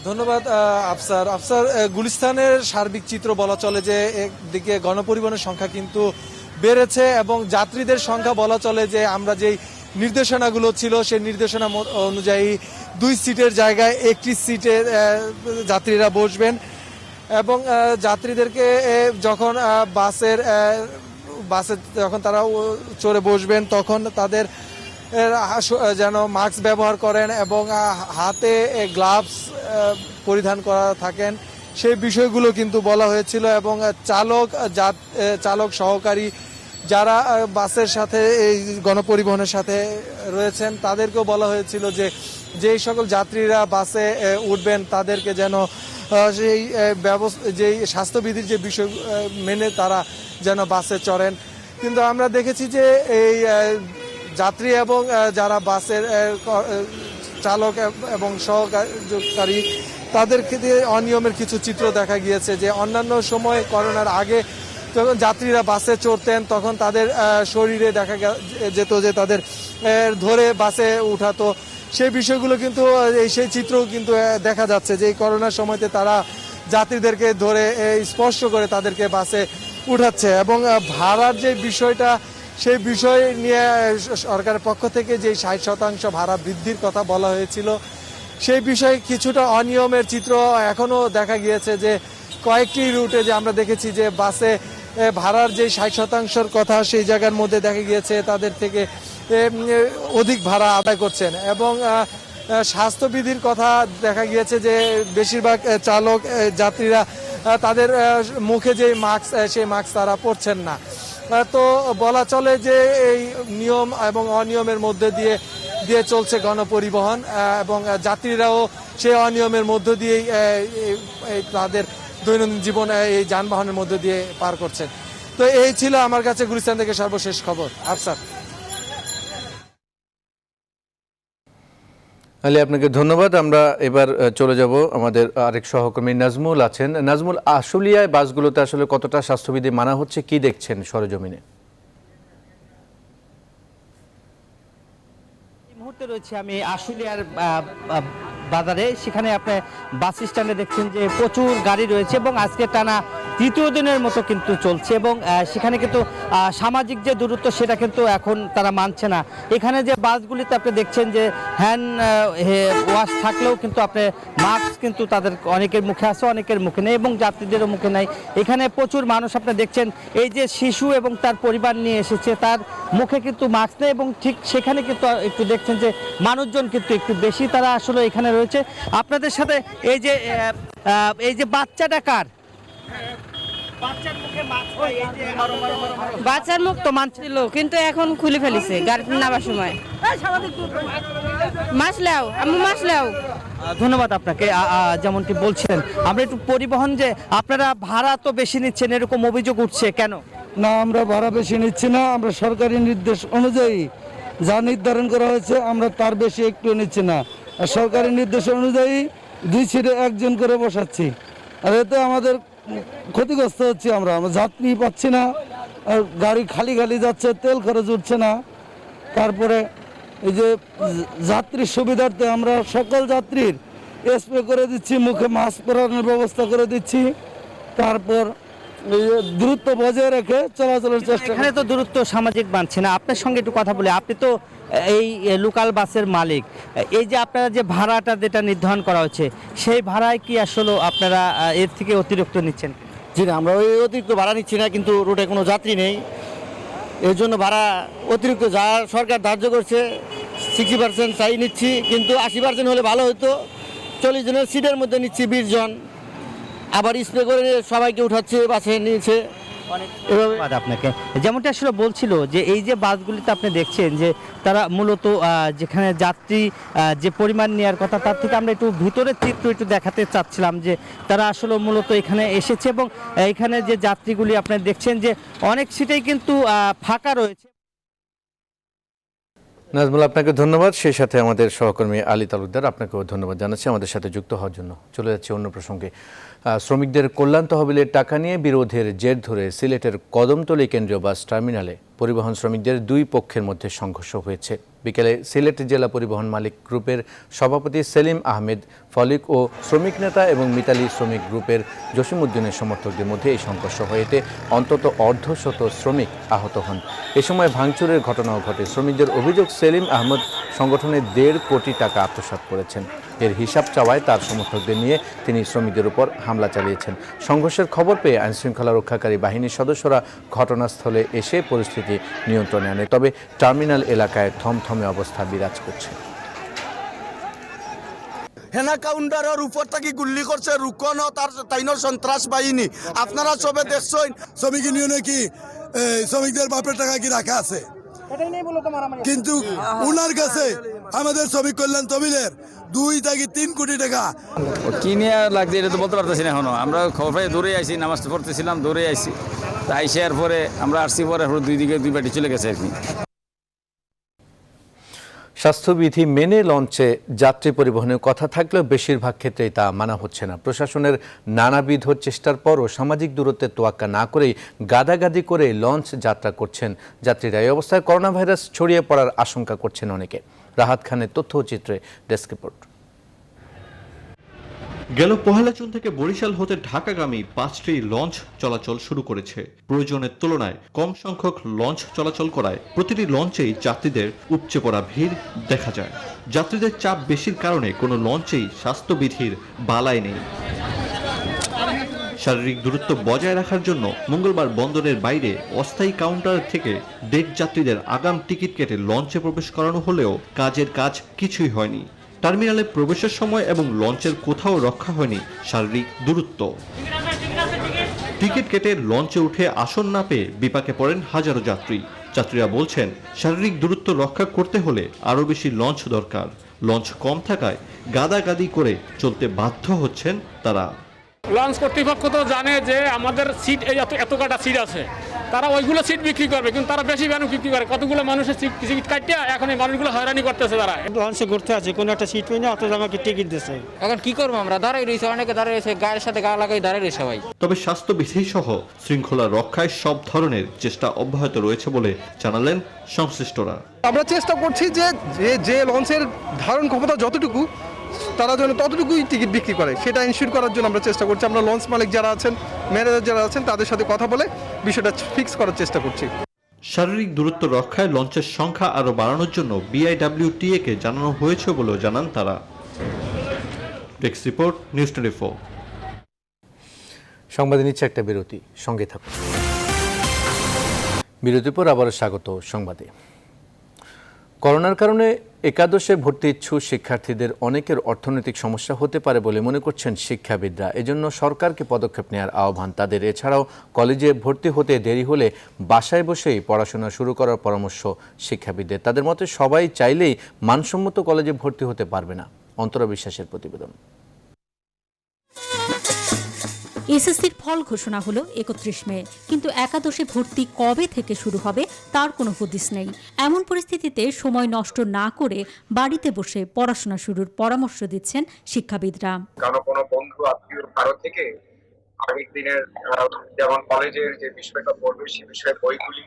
ধন্যবাদ আফসার। গুলিস্তানের সার্বিক চিত্র বলা চলে যে একদিকে গণপরিবহনের সংখ্যা কিন্তু বেড়েছে এবং যাত্রীদের সংখ্যা বলা চলে যে আমরা যেই নির্দেশনাগুলো ছিল সেই নির্দেশনা অনুযায়ী 2 সিটের জায়গায় 1টি সিটে যাত্রীরা বসবেন এবং যাত্রীদেরকে যখন বাসে যখন তারা চড়ে বসবেন তখন তাদের যেন মাস্ক ব্যবহার করেন এবং হাতে গ্লাভস পরিধান করা থাকেন সেই বিষয়গুলো কিন্তু বলা হয়েছিল এবং চালক সহকারী যারা বাসের সাথে এই গণপরিবহনের সাথে রয়েছেন তাদেরকেও বলা হয়েছিল যে যেই সকল যাত্রীরা বাসে উঠবেন তাদেরকে যেন সেই যেই স্বাস্থ্যবিধির যে বিষয় মেনে তারা যেন বাসে চড়েন। কিন্তু আমরা দেখেছি যে এই যাত্রী এবং যারা বাসের চালক এবং সহকারী তাদের ক্ষেত্রে অনিয়মের কিছু চিত্র দেখা গিয়েছে যে অন্যান্য সময় করোনার আগে যখন যাত্রীরা বাসে চড়তেন তখন তাদের শরীরে দেখা যেত যে তাদের ধরে বাসে উঠাতো সেই বিষয়গুলো কিন্তু সেই চিত্রও কিন্তু দেখা যাচ্ছে যে এই করোনার সময়তে তারা যাত্রীদেরকে ধরে স্পর্শ করে তাদেরকে বাসে উঠাচ্ছে এবং ভাড়ার যে বিষয়টা সেই বিষয় নিয়ে সরকারের পক্ষ থেকে যে 60% ভাড়া বৃদ্ধির কথা বলা হয়েছিল সেই বিষয়ে কিছুটা অনিয়মের চিত্র এখনও দেখা গিয়েছে যে কয়েকটি রুটে যে আমরা দেখেছি যে বাসে ভাড়ার যে 60% কথা সেই জায়গার মধ্যে দেখা গিয়েছে তাদের থেকে অধিক ভাড়া আদায় করছেন এবং স্বাস্থ্যবিধির কথা দেখা গিয়েছে যে বেশিরভাগ চালক যাত্রীরা তাদের মুখে যে মাস্ক সেই মাস্ক তারা পরছেন না। তো বলা চলে যে এই নিয়ম এবং অনিয়মের মধ্যে দিয়ে চলছে গণপরিবহন এবং যাত্রীরাও সেই অনিয়মের মধ্য দিয়েই তাদের দৈনন্দিন জীবন এই যানবাহনের মধ্যে দিয়ে পার করছেন। তো এই ছিল আমার কাছে গুলিস্তান থেকে সর্বশেষ খবর। আফসার আলী, আপনাকে ধন্যবাদ। আমরা এবার চলে যাব, আমাদের আরেক সহকর্মী নাজমুল আছেন। নাজমুল, আশুলিয়ায় বাসগুলোতে আসলে কতটা স্বাস্থ্যবিধি মানা হচ্ছে, কি দেখছেন সরেজমিনে? এই মুহূর্তে রয়েছে আমি আশুলিয়ার বাজারে, সেখানে আপনি বাস স্ট্যান্ডে দেখছেন যে প্রচুর গাড়ি রয়েছে এবং আজকে টানা তৃতীয় দিনের মতো কিন্তু চলছে এবং সেখানে কিন্তু সামাজিক যে দূরত্ব সেটা কিন্তু এখন তারা মানছে না। এখানে যে বাসগুলিতে আপনি দেখছেন যে হ্যান্ড ওয়াশ থাকলেও কিন্তু আপনি মাস্ক কিন্তু তাদের অনেকের মুখে আছে, অনেকের মুখে নেই এবং যাত্রীদেরও মুখে নেই। এখানে প্রচুর মানুষ আপনি দেখছেন, এই যে শিশু এবং তার পরিবার নিয়ে এসেছে তার মুখে কিন্তু মাস্ক নেই এবং ঠিক সেখানে কিন্তু একটু দেখছেন যে মানুষজন কিন্তু একটু বেশি তারা আসলে এখানে রয়েছে। আপনাদের সাথে এই যে বাচ্চাটা কার? বাচ্চার মুখ তো মানছিল কিন্তু এখন খুলে ফেলেছে গাড়িতে নামার সময়। মাসলেও আমি মাসলেও। ধন্যবাদ আপনাকে। যেমনটি বলছিলেন, আমরা একটু পরিবহন যে আপনারা ভাড়া তো বেশি নিচ্ছেন এরকম অভিযোগ উঠছে, কেন? না, আমরা ভাড়া বেশি নিচ্ছি না। আমরা সরকারি নির্দেশ অনুযায়ী যা নির্ধারণ করা হয়েছে আমরা তার বেশি একটু নিচ্ছি না। আর সরকারি নির্দেশ অনুযায়ী 2 সিটে 1 জন করে বসাচ্ছি। আর এতে আমাদের ক্ষতিগ্রস্ত হচ্ছে, আমরা যাত্রী পাচ্ছি না, আর গাড়ি খালি খালি যাচ্ছে, তেল খরচ উঠছে না। তারপরে এই যে যাত্রীর সুবিধার্থে আমরা সকল যাত্রীর স্প্রে করে দিচ্ছি, মুখে মাস্ক পরানোর ব্যবস্থা করে দিচ্ছি। তারপর দূরত্ব বজায় রেখে চলাচলের চেষ্টা। এখানে তো দূরত্ব সামাজিক মানছে না। আপনার সঙ্গে একটু কথা বলি, আপনি তো এই লোকাল বাসের মালিক, এই যে আপনারা যে ভাড়াটা যেটা নির্ধারণ করা হচ্ছে সেই ভাড়ায় কি আসলে আপনারা এর থেকে অতিরিক্ত নিচ্ছেন? জি না, আমরা ওই অতিরিক্ত ভাড়া নিচ্ছি না, কিন্তু রুটে কোনো যাত্রী নেই, এর জন্য ভাড়া অতিরিক্ত যা সরকার ধার্য করছে 60% তাই নিচ্ছি, কিন্তু 80% হলে ভালো হতো। 40 জনের সিটের মধ্যে নিচ্ছি 20 জন, আবার স্প্রে করে সবাইকে উঠাচ্ছে, বাসে নিয়েছে। ধন্যবাদ আপনাকে। যেমনটা আসলে বলছিল যে এই যে বাসগুলিতে আপনি দেখছেন যে তারা মূলত যেখানে যাত্রী যে পরিমাণ নেওয়ার কথা তার থেকে আমরা একটু ভিতরের চিত্র একটু দেখাতে চাচ্ছিলাম যে তারা আসলে মূলত এখানে এসেছে এবং এখানে যে যাত্রীগুলি আপনি দেখছেন যে অনেক সিটেই কিন্তু ফাঁকা রয়েছে। নাজমুল, আপনাকে ধন্যবাদ। সেই সাথে আমাদের সহকর্মী আলী তালুকদার, আপনাকেও ধন্যবাদ জানাচ্ছি আমাদের সাথে যুক্ত হওয়ার জন্য। চলে যাচ্ছে অন্য প্রসঙ্গে। শ্রমিকদের কল্যাণ তহবিলের টাকা নিয়ে বিরোধের জের ধরে সিলেটের কদমতলী কেন্দ্রীয় বাস টার্মিনালে পরিবহন শ্রমিকদের 2 পক্ষের মধ্যে সংঘর্ষ হয়েছে। বিকেলে সিলেট জেলা পরিবহন মালিক গ্রুপের সভাপতি সেলিম আহমেদ ফলিক ও শ্রমিক নেতা এবং মিতালি শ্রমিক গ্রুপের জসিমউদ্দিনের সমর্থকদের মধ্যে এই সংঘর্ষ হয়েছে। অন্তত অর্ধশত শ্রমিক আহত হন। এ সময় ভাঙচুরের ঘটনাও ঘটে। শ্রমিকদের অভিযোগ, সেলিম আহমেদ সংগঠনের 1.5 কোটি টাকা আত্মসাৎ করেছেন। এর হিসাব চাওয়ায় তার সমর্থকদের নিয়ে তিনি শ্রমিকদের উপর হামলা চালিয়েছেন। সংঘর্ষের খবর পেয়ে আইনশৃঙ্খলা রক্ষাকারী বাহিনীর সদস্যরা ঘটনাস্থলে এসে পরিস্থিতি নিয়ন্ত্রণে আনে। তবে টার্মিনাল এলাকায় থমথমে অবস্থা বিরাজ করছে। হেনা কাউন্টারের উপর থেকে গুল্লি করছে রুকন তার তাইনোর সন্ত্রাস বাহিনী। আপনারা সবে দেখছেন শ্রমিক ইউনিয়নে কি শ্রমিকদের বাপের টাকা কি রাখা আছে, কিন্তু উনার কাছে আমাদের শ্রমিক কল্যাণ তহবিলের 2 থেকে 3 কোটি টাকা কি নিয়ে লাগছে এটা তো বলতে পারতেছি না এখনো। আমরা খবর পাই দৌড়ে আইসি, নামাজ পড়তেছিলাম, দৌড়ে আইসি, আইসে আর পরে আমরা আসছি, পরে 2 দিকে 2 পার্টি চলে গেছে আর কি। স্বাস্থ্যবিধি মেনে লঞ্চে যাত্রী পরিবহনের কথা থাকলেও বেশিরভাগ ক্ষেত্রেই তা মানা হচ্ছে না। প্রশাসনের নানাবিধ চেষ্টার পরও সামাজিক দূরত্বের তোয়াক্কা না করেই গাদাগাদি করে লঞ্চ যাত্রা করছেন যাত্রীরা। এই অবস্থায় করোনা ভাইরাস ছড়িয়ে পড়ার আশঙ্কা করছেন অনেকে। রাহাত খানের তথ্যচিত্রে ডেস্ক রিপোর্ট। গেল 1 জুন থেকে বরিশাল হতে ঢাকাগামী 5টি লঞ্চ চলাচল শুরু করেছে। প্রয়োজনের তুলনায় কম সংখ্যক লঞ্চ চলাচল করায় প্রতিটি লঞ্চেই যাত্রীদের উপচে পড়া ভিড় দেখা যায়। যাত্রীদের চাপ বেশির কারণে কোনো লঞ্চেই স্বাস্থ্যবিধির বালাই নেই। শারীরিক দূরত্ব বজায় রাখার জন্য মঙ্গলবার বন্দরের বাইরে অস্থায়ী কাউন্টার থেকে ডেক যাত্রীদের আগাম টিকিট কেটে লঞ্চে প্রবেশ করানো হলেও কাজের কাজ কিছুই হয়নি। টার্মিনালে প্রবেশের সময় এবং লঞ্চের কোথাও রক্ষা হয়নি শারীরিক দূরত্ব। টিকিট কেটে লঞ্চে উঠে আসন না পেয়ে বিপাকে পড়েন হাজারো যাত্রী। যাত্রীরা বলছেন, শারীরিক দূরত্ব রক্ষা করতে হলে আরও বেশি লঞ্চ দরকার। লঞ্চ কম থাকায় গাদাগাদি করে চলতে বাধ্য হচ্ছেন তারা। লঞ্চ কর্তৃপক্ষ তো জানে যে আমাদের সিট এত কাটা সিট আছে, তারা ওইগুলো সিট বিক্রি করবে, কিন্তু তারা বেশি ভ্যানু বিক্রি করে। কতগুলো মানুষের সিট কাটিয়ে এখন এই মানুষগুলো হয়রানি করতেছে। তারা লঞ্চে ঘুরতে আছে, কোনো একটা সিট পেয়ে না, অত আমাকে টিকিট দিচ্ছে। এখন কি করবো আমরা? দাঁড়াই রয়েছে, অনেকে দাঁড়াই রয়েছে, গায়ের সাথে গা লাগাই দাঁড়াই রয়েছে সবাই। তবে স্বাস্থ্যবিধি সহ শৃঙ্খলা রক্ষায় সব ধরনের চেষ্টা অব্যাহত রয়েছে বলে জানালেন সংশ্লিষ্টরা। আমরা চেষ্টা করছি যে লঞ্চের ধারণ ক্ষমতা যতটুকু, তারা যেন ততটুকুই টিকিট বিক্রি করে, সেটা ইনশিওর করার জন্য আমরা চেষ্টা করছি। আমরা লঞ্চ মালিক যারা আছেন, ম্যানেজার যারা আছেন, তাদের সাথে কথা বলে বিষয়টা ফিক্স করার চেষ্টা করছি। শারীরিক দূরত্ব রক্ষায় লঞ্চের সংখ্যা আরও বাড়ানোর জন্য BIWTA কে জানানো হয়েছে বলেও জানান তারা। Desk report, news 24। সংবাদে নিচ্ছে একটা বিরতি, সঙ্গে থাকুন। বিরতির পর আবারও স্বাগত সংবাদে। করোনার কারণে একাদশে ভর্তি ইচ্ছুক শিক্ষার্থীদের অনেকের অর্থনৈতিক সমস্যা হতে পারে বলে মনে করছেন শিক্ষাবিদরা। এজন্য সরকারকে পদক্ষেপ নেওয়ার আহ্বান তাদের। এছাড়াও কলেজে ভর্তি হতে দেরি হলে বাসায় বসেই পড়াশোনা শুরু করার পরামর্শ শিক্ষাবিদদের। তাদের মতে সবাই চাইলেই মানসম্মত কলেজে ভর্তি হতে পারবে না। অন্তরা বিশ্বাসের প্রতিবেদন। এসএসসির ফল ঘোষণা হলো 31 মে, কিন্তু একাদশে ভর্তি কবে থেকে শুরু হবে তার কোনো হদিস নেই। এমন পরিস্থিতিতে সময় নষ্ট না করে বাড়িতে বসে পড়াশোনা শুরুর পরামর্শ দিচ্ছেন শিক্ষাবিদরা। কোনো বন্ধু আত্মীয় কারো থেকে আগের দিনের যেমন কলেজের যে বিষয়টা পড়বে সেই বিষয়ে বইগুলি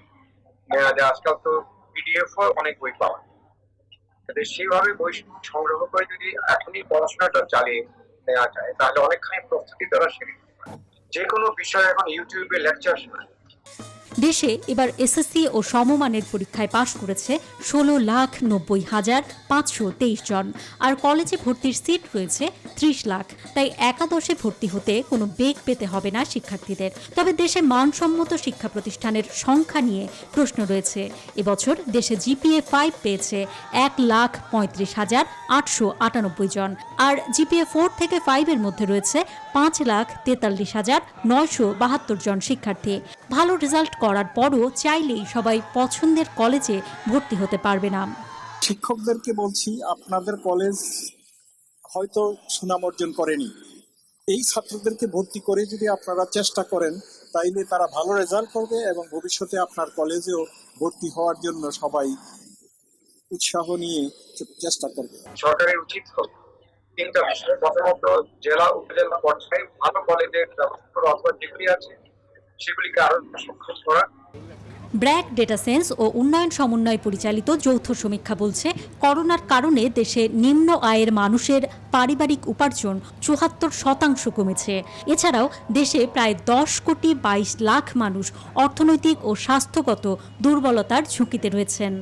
নেওয়া যায়। আজকাল তো PDF অনেক বই পাওয়া যায়, সেইভাবে বই সংগ্রহ করে যদি এখনই পড়াশোনাটা চালিয়ে নেওয়া যায় তাহলে অনেকখানি প্রস্তুতি তারা সেরে যে কোনো বিষয় এখন ইউটিউবে লেকচার শোনায়। দেশে এবার এসএসসি ও সমমানের পরীক্ষায় পাশ করেছে 16,90,523 জন, আর কলেজে ভর্তির সিট রয়েছে 30 লাখ। তাই একাদশে ভর্তি হতে কোনো বেগ পেতে হবে না শিক্ষার্থীদের। তবে দেশে মানসম্মত শিক্ষা প্রতিষ্ঠানের সংখ্যা নিয়ে প্রশ্ন রয়েছে। এবছর দেশে GPA 5 পেয়েছে 1,35,898 জন, আর GPA 4 থেকে 5 এর মধ্যে রয়েছে 5,43,972 জন শিক্ষার্থী। ভালো রেজাল্ট করার পরও চাইলেই সবাই পছন্দের কলেজে ভর্তি হতে পারবে না। শিক্ষকদেরকে বলছি, আপনাদের কলেজ হয়তো সুনাম অর্জন করেনি, এই ছাত্রদেরকে ভর্তি করে যদি আপনারা চেষ্টা করেন তাইলে তারা ভালো রেজাল্ট করবে এবং ভবিষ্যতে আপনার কলেজেও ভর্তি হওয়ার জন্য সবাই উৎসাহ নিয়ে চেষ্টা করবে। সরকারের উচিত হবে 3টা বিষয়। প্রথমত, জেলা উপজেলা পর্যায়ে ভালো কলেজের ব্যবস্থা অথবা ডিগ্রি আছে সেগুলিকে আরো সক্ষম করা। ব্র্যাক ডেটা সেন্স ও উন্নয়ন সমন্বয় পরিচালিত যৌথ সমীক্ষা বলছে, করোনার কারণে দেশে নিম্ন আয়ের মানুষের পারিবারিক উপার্জন ৭৪% কমেছে। এছাড়াও দেশে প্রায় 10,22,00,000 মানুষ অর্থনৈতিক ও স্বাস্থ্যগত দুর্বলতার ঝুঁকিতে রয়েছেন।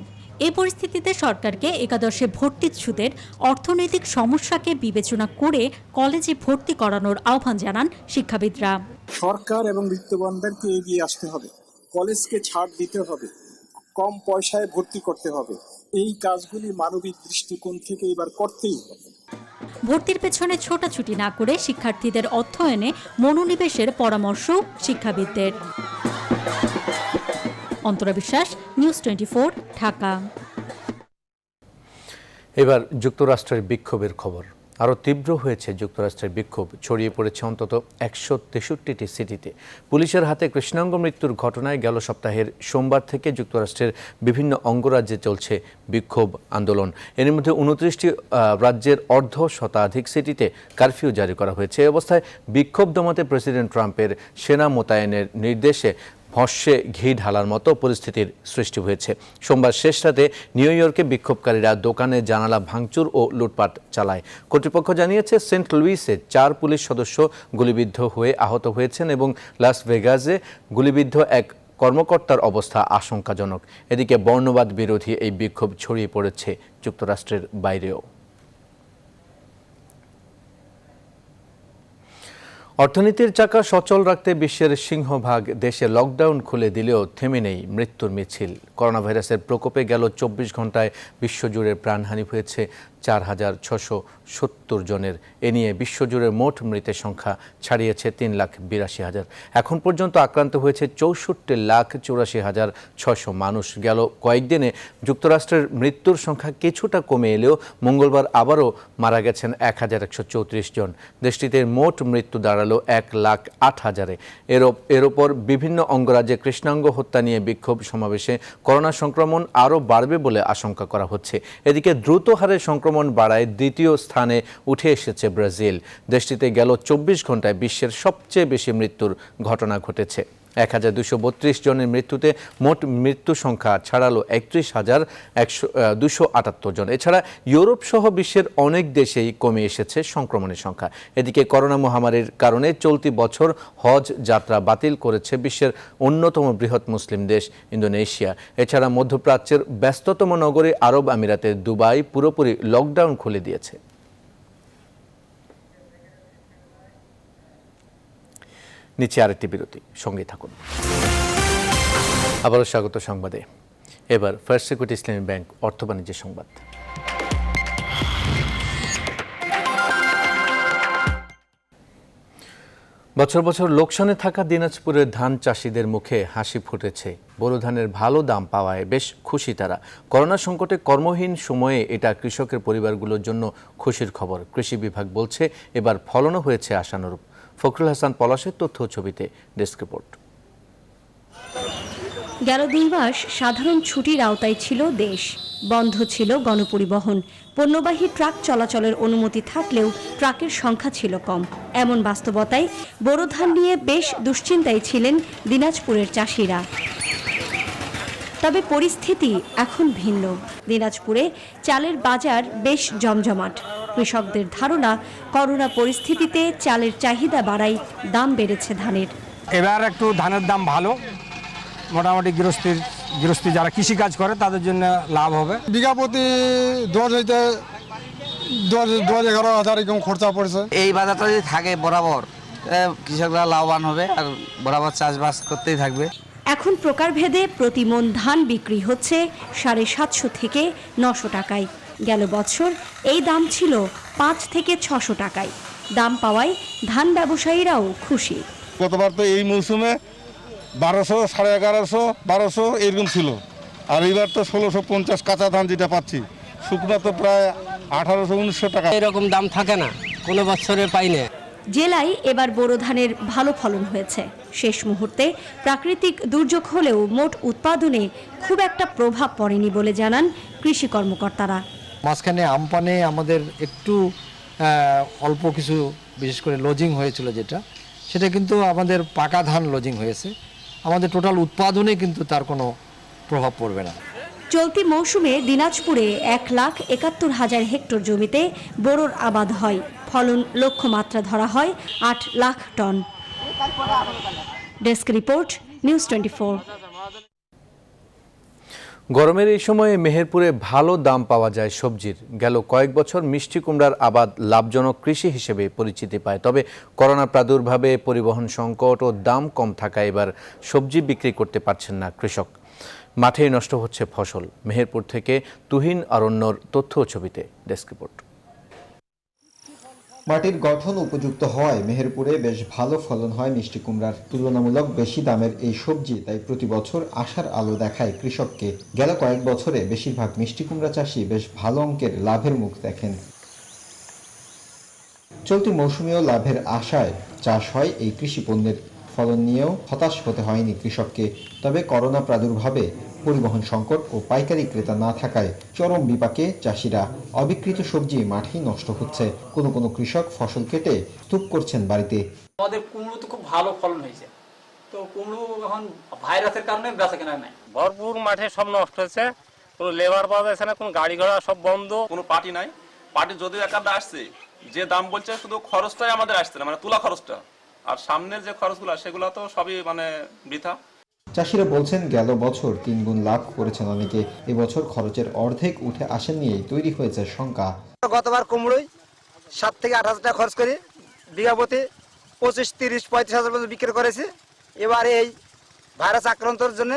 এই পরিস্থিতিতে সরকারকে একাদশে ভর্তিচ্ছুদের অর্থনৈতিক সমস্যাকে বিবেচনা করে কলেজে ভর্তি করানোর আহ্বান জানান শিক্ষাবিদরা। সরকার এবং বিত্তবানদেরকে এগিয়ে আসতে হবে, কলেজকে ছাড় দিতে হবে, কম পয়সায় ভর্তি করতে হবে। এই কাজগুলি মানবিক দৃষ্টিকোণ থেকে এবার করতেই হবে। ভর্তির পেছনে ছোটাছুটি না করে শিক্ষার্থীদের অধ্যয়নে মনোনিবেশের পরামর্শ শিক্ষাবিদদের। অন্তরা বিশ্বাস, নিউজ 24, ঢাকা। এবার যুক্তরাষ্ট্রের বিক্ষোভের খবর। আরও তীব্র হয়েছে যুক্তরাষ্ট্রের বিক্ষোভ, ছড়িয়ে পড়েছে অন্তত 163টি সিটিতে। পুলিশের হাতে কৃষ্ণাঙ্গ মৃত্যুর ঘটনায় গেল সপ্তাহের সোমবার থেকে যুক্তরাষ্ট্রের বিভিন্ন অঙ্গরাজ্যে চলছে বিক্ষোভ আন্দোলন। এর মধ্যে 29টি রাজ্যের অর্ধশতাধিক সিটিতে কারফিউ জারি করা হয়েছে। এই অবস্থায় বিক্ষোভ দমাতে প্রেসিডেন্ট ট্রাম্পের সেনা মোতায়েনের নির্দেশে ভস্যে ঘি ঢালার মতো পরিস্থিতির সৃষ্টি হয়েছে। সোমবার শেষ রাতে নিউ ইয়র্কে বিক্ষোভকারীরা দোকানে জানালা ভাঙচুর ও লুটপাট চালায়। কর্তৃপক্ষ জানিয়েছে সেন্ট লুইসে 4 পুলিশ সদস্য গুলিবিদ্ধ হয়ে আহত হয়েছেন এবং লাস ভেগাসে গুলিবিদ্ধ এক কর্মকর্তার অবস্থা আশঙ্কাজনক। এদিকে বর্ণবাদ বিরোধী এই বিক্ষোভ ছড়িয়ে পড়েছে যুক্তরাষ্ট্রের বাইরেও। অর্থনীতির চাকা সচল রাখতে বিশ্বের সিংহভাগ দেশে লকডাউন খুলে দিলেও থেমে নেই মৃত্যুর মিছিল। করোনা ভাইরাসের প্রকোপে গেল 24 ঘন্টায় বিশ্বজুড়ে প্রাণহানি হয়েছে 4,670 জনের। এ নিয়ে বিশ্বজুড়ে মোট মৃতের সংখ্যা ছাড়িয়েছে 3,82,000। এখন পর্যন্ত আক্রান্ত হয়েছে 64,84,600 মানুষ। গেল কয়েকদিনে যুক্তরাষ্ট্রের মৃত্যুর সংখ্যা কিছুটা কমে এলেও মঙ্গলবার আবারও মারা গেছেন 1,134 জন। দেশটিতে মোট মৃত্যু দাঁড়ালো 1,08,000-এ। এর ওপর বিভিন্ন অঙ্গরাজ্যে কৃষ্ণাঙ্গ হত্যা নিয়ে বিক্ষোভ সমাবেশে করোনা সংক্রমণ আরও বাড়বে বলে আশঙ্কা করা হচ্ছে। এদিকে দ্রুত হারে সংক্রমণ বাড়ায় দ্বিতীয় স্থানে উঠে এসেছে ব্রাজিল। দেশটিতে গেল 24 ঘন্টায় বিশ্বের সবচেয়ে বেশি মৃত্যুর ঘটনা ঘটেছে। 1,232 জনের মৃত্যুতে মোট মৃত্যু সংখ্যা ছাড়ালো 31,278 জন। এছাড়া ইউরোপ সহ বিশ্বের অনেক দেশেই কমে এসেছে সংক্রমণের সংখ্যা। এদিকে করোনা মহামারীর কারণে চলতি বছর হজ যাত্রা বাতিল করেছে বিশ্বের অন্যতম বৃহৎ মুসলিম দেশ ইন্দোনেশিয়া। এছাড়া মধ্যপ্রাচ্যের ব্যস্ততম নগরী আরব আমিরাতের দুবাই পুরোপুরি লকডাউন খুলে দিয়েছে। নিচে আরেকটি বিরতি, সঙ্গে থাকুন। আবারও স্বাগত সংবাদে। এবার ফার্স্ট সিকিউরিটি ইসলামী ব্যাংক অর্থ বাণিজ্যের সংবাদ। বছর বছর লোকসানে থাকা দিনাজপুরের ধান চাষিদের মুখে হাসি ফুটেছে। বোরো ধানের ভালো দাম পাওয়ায় বেশ খুশি তারা। করোনা সংকটে কর্মহীন সময়ে এটা কৃষকের পরিবারগুলোর জন্য খুশির খবর। কৃষি বিভাগ বলছে এবার ফলনও হয়েছে আশানুরূপ। ফখরুল হাসান পলাশের তথ্য ছবিতে ডেস্ক রিপোর্ট। গেল 2 মাস সাধারণ ছুটির আওতায় ছিল দেশ, বন্ধ ছিল গণপরিবহন। পণ্যবাহী ট্রাক চলাচলের অনুমতি থাকলেও ট্রাকের সংখ্যা ছিল কম। এমন বাস্তবতায় বোরো ধান নিয়ে বেশ দুশ্চিন্তায় ছিলেন দিনাজপুরের চাষিরা। তবে পরিস্থিতি এখন ভিন্ন। দিনাজপুরে চালের বাজার বেশ জমজমাট। কৃষকদের ধারণা, করোনা পরিস্থিতিতে চালের চাহিদা বাড়ায় দাম বেড়েছে ধানের। এবার একটু ধানের দাম ভালো, মোটামুটি গৃহস্থী যারা কৃষিকাজ করে তাদের জন্য লাভ হবে। বিঘা প্রতি 10,000-11,000 এরকম খরচা পড়েছে। এই বাজারটা যদি থাকে বরাবর, কৃষকরা লাভবান হবে আর বরাবর চাষবাস করতেই থাকবে। এখন প্রকারভেদে প্রতি মণ ধান বিক্রি হচ্ছে 750 থেকে 900 টাকায়। গেল বছর এই দাম ছিল 5 থেকে 600 টাকায়। দাম পাওয়ায় ধান ব্যবসায়ীরাও খুশি। গতবার তো এই মৌসুমে 1200, 1150, 1200 এরকম ছিল, আর এবার তো 1650 কাঁচা ধান যেটা পাচ্ছি, শুকনো তো প্রায় 1800-1900 টাকা। এরকম দাম থাকে না, কোনো বছরে পাই না। জেলায় এবার বোরো ধানের ভালো ফলন হয়েছে। শেষ মুহূর্তে প্রাকৃতিক দুর্যোগ হলেও মোট উৎপাদনে খুব একটা প্রভাব পড়েনি বলে জানান কৃষি কর্মকর্তারা। মাঝখানে আমপানে আমাদের একটু অল্প কিছু, বিশেষ করে লজিং হয়েছিল যেটা, সেটা কিন্তু আমাদের পাকা ধান লজিং হয়েছে। আমাদের টোটাল উৎপাদনে কিন্তু তার কোনো প্রভাব পড়বে না। চলতি মৌসুমে দিনাজপুরে 1,71,000 হেক্টর জমিতে বোরোর আবাদ হয়। ফলন লক্ষ্যমাত্রা ধরা হয় 8 lakh ton. Desk report, news 24। গরমের এই সময়ে মেহেরপুরে ভালো দাম পাওয়া যায় সবজির। গেল কয়েক বছর মিষ্টি কুমড়ার আবাদ লাভজনক কৃষি হিসেবে পরিচিতি পায়। তবে করোনা প্রাদুর্ভাবে পরিবহন সংকট ও দাম কম থাকায় এবার সবজি বিক্রি করতে পারছেন না কৃষক। মাঠেই নষ্ট হচ্ছে ফসল। মেহেরপুর থেকে তুহিন অরণ্যর তথ্য ও ছবিতে ডেস্ক রিপোর্ট। মাটির গঠন উপযুক্ত হওয়ায় মেহেরপুরে বেশ ভালো ফলন হয় মিষ্টি কুমড়ার। তুলনামূলক বেশি দামের এই সবজি তাই প্রতি বছর আশার আলো দেখায় কৃষককে। গেল কয়েক বছরে বেশিরভাগ মিষ্টি কুমড়া চাষি বেশ ভালো অঙ্কের লাভের মুখ দেখেন। চলতি মৌসুমেও লাভের আশায় চাষ হয় এই কৃষি পণ্যের। ফলন নিয়েও হতাশ হতে হয়নি কৃষককে। তবে করোনা প্রাদুর্ভাবে পরিবহন সংকট ও পাইকারি ক্রেতা না থাকায় চরম বিপাকে চাষিরা। অবিকৃত সবজি মাঠেই নষ্ট হচ্ছে। কোনো কৃষক ফসল কেটে স্তূপ করছেন বাড়িতে। আমাদের কুমড়ো তো খুব ভালো ফলন হয়েছে, তো কুমড়ো এখন ভাইরাসের কারণে বেচা কেনা নাই। ভরপুর মাঠে সব নষ্ট হয়েছে, কোনো লেবার পাওয়া যাচ্ছে না, কোনো গাড়ি ঘোড়া সব বন্ধ, কোনো পার্টি নাই। পার্টি যদিও একটা আসছে, যে দাম বলছে শুধু খরচটাই আমাদের আসছে না, মানে তুলা খরচটা, আর সামনের যে খরচগুলো সেগুলো তো সবই মানে বৃথা। চাষিরা বলছেন গেল বছর 3 গুণ লাভ করেছেন অনেকে। এবছর খরচের অর্ধেক উঠে আসেন নিয়েই তৈরি হয়েছে শঙ্কা। গতবার কুমড়োই 7 থেকে 8 হাজার টাকা খরচ করে বিঘা প্রতি 25, 30, 35 হাজার পর্যন্ত বিক্রি করেছে। এবারে এই ভাইরাস আক্রান্তর জন্য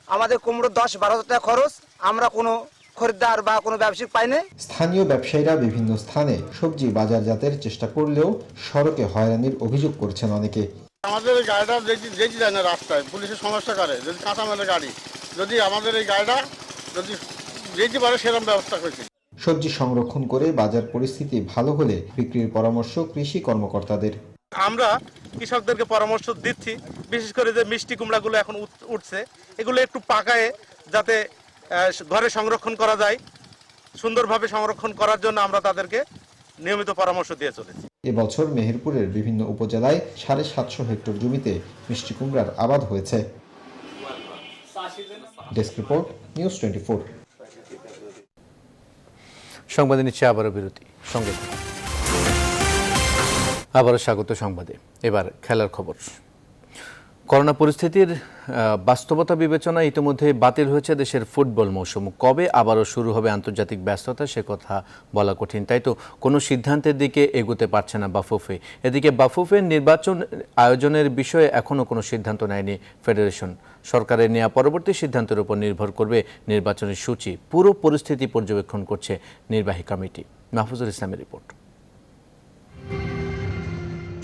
আমাদের কুমড়ো 10-12 হাজার টাকা খরচ, আমরা কোনো খরিদ্দার বা কোনো ব্যবসায়িক পাই না। স্থানীয় ব্যবসায়ীরা বিভিন্ন স্থানে সবজি বাজারজাতের চেষ্টা করলেও সড়কে হয়রানির অভিযোগ করছেন অনেকে। আমাদের এই গাড়িটা যেতে যায় না রাস্তায়, পুলিশের সমস্যা করে। যদি কাঁচামালের গাড়ি, যদি আমাদের এই গাড়িটা যদি যেতে পারে সেরকম ব্যবস্থা করেছে। সবজি সংরক্ষণ করে বাজার পরিস্থিতি ভালো হলে বিক্রির পরামর্শ কৃষি কর্মকর্তাদের। আমরা কৃষকদেরকে পরামর্শ দিচ্ছি, বিশেষ করে যে মিষ্টি কুমড়াগুলো এখন উঠছে, এগুলো একটু পাকায়ে যাতে ঘরে সংরক্ষণ করা যায়, সুন্দরভাবে সংরক্ষণ করার জন্য আমরা তাদেরকে নিয়মিত পরামর্শ দিয়ে চলেছি। এবছর মেহেরপুরের বিভিন্ন উপজেলায় 750 হেক্টর জমিতে মিষ্টি কুমড়ার আবাদ হয়েছে। Desk report, news 24। সংবাদে নিচ্ছে আবারও বিরতি। সঙ্গে আবারও স্বাগত সংবাদে। এবার খেলার খবর। করোনা পরিস্থিতির বাস্তবতা বিবেচনায় ইতিমধ্যে বাতিল হয়েছে দেশের ফুটবল মৌসুম। কবে আবারও শুরু হবে আন্তর্জাতিক ব্যস্ততা সে কথা বলা কঠিন। তাই তো কোনো সিদ্ধান্তের দিকে এগোতে পারছে না বাফুফে। এদিকে বাফুফের নির্বাচন আয়োজনের বিষয়ে এখনও কোনো সিদ্ধান্ত নেয়নি ফেডারেশন। সরকারের নেওয়া পরবর্তী সিদ্ধান্তের উপর নির্ভর করবে নির্বাচনের সূচি। পুরো পরিস্থিতি পর্যবেক্ষণ করছে নির্বাহী কমিটি। মাহফুজুল ইসলামের রিপোর্ট।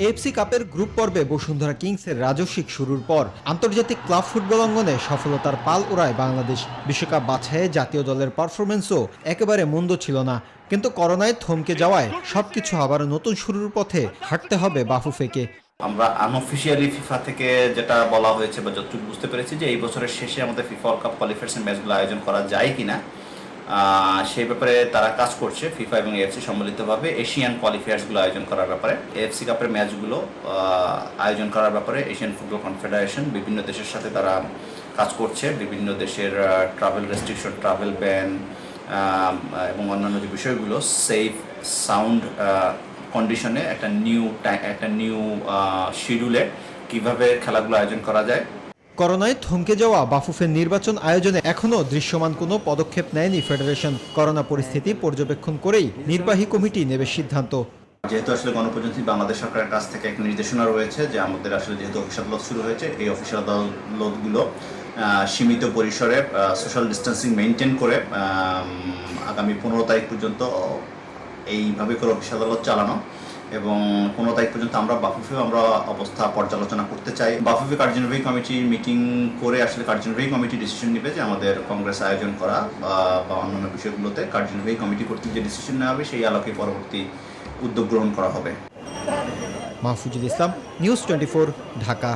এএফসি কাপের গ্রুপ পর্বে বসুন্ধরা কিংসের রাজস্বিক শুরুর পর আন্তর্জাতিক ক্লাব ফুটবল অঙ্গনে সফলতার পাল ওড়ায় বাংলাদেশ। বিশ্বকাপ বাছাইয়ে জাতীয় দলের পারফরমেন্সও একেবারে মন্দ ছিল না, কিন্তু করোনায় থমকে যাওয়ায় সবকিছু আবার নতুন শুরুর পথে হাঁটতে হবে বাফুফেকে। আমরা আনঅফিসিয়ালি ফিফা থেকে যেটা বলা হয়েছে বা যতটুকু বুঝতে পেরেছি যে এই বছরের শেষে আমাদের ফিফা ওয়ার্ল্ড কাপ কোয়ালিফায়ার্স ম্যাচগুলো আয়োজন করা যায় কিনা সেই ব্যাপারে তারা কাজ করছে। ফিফা এবং এএফসি সম্মিলিতভাবে এশিয়ান কোয়ালিফায়ার্সগুলো আয়োজন করার ব্যাপারে, এএফসি কাপের ম্যাচগুলো আয়োজন করার ব্যাপারে এশিয়ান ফুটবল কনফেডারেশন বিভিন্ন দেশের সাথে তারা কাজ করছে। বিভিন্ন দেশের ট্রাভেল রেস্ট্রিকশন, ট্রাভেল ব্যান এবং অন্যান্য যে বিষয়গুলো সেফ সাউন্ড কন্ডিশনে একটা নিউ শিডিউলে কিভাবে খেলাগুলো আয়োজন করা যায়। করোনায় থমকে যাওয়া বাফুফের নির্বাচন আয়োজনে এখনও দৃশ্যমান কোনো পদক্ষেপ নেয়নি ফেডারেশন। করোনা পরিস্থিতি পর্যবেক্ষণ করেই নির্বাহী কমিটি নেবে সিদ্ধান্ত। যেহেতু আসলে গণপ্রজাতন্ত্রী বাংলাদেশ সরকারের কাছ থেকে একটা নির্দেশনা রয়েছে যে আমাদের আসলে যেহেতু অফিসিয়াল আদালত শুরু হয়েছে, এই অফিসিয়াল আদালতগুলো সীমিত পরিসরে সোশ্যাল ডিস্টেন্সিং মেনটেন করে আগামী 15 তারিখ পর্যন্ত এইভাবে করে অফিসিয়াল আদালত চালানো এবং 15 তারিখ পর্যন্ত আমরা বাফুফে অবস্থা পর্যালোচনা করতে চাই। বাফুফে কার্যনির্বাহী কমিটি মিটিং করে আসলে কার্যনির্বাহী কমিটি ডিসিশন নেবে যে আমাদের কংগ্রেস আয়োজন করা বা অন্যান্য বিষয়গুলোতে কার্যনির্বাহী কমিটি কর্তৃক যে ডিসিশন নেওয়া হবে সেই আলোকে পরবর্তী উদ্যোগ গ্রহণ করা হবে। মাহফুজুল ইসলাম, নিউজ 24, ঢাকা।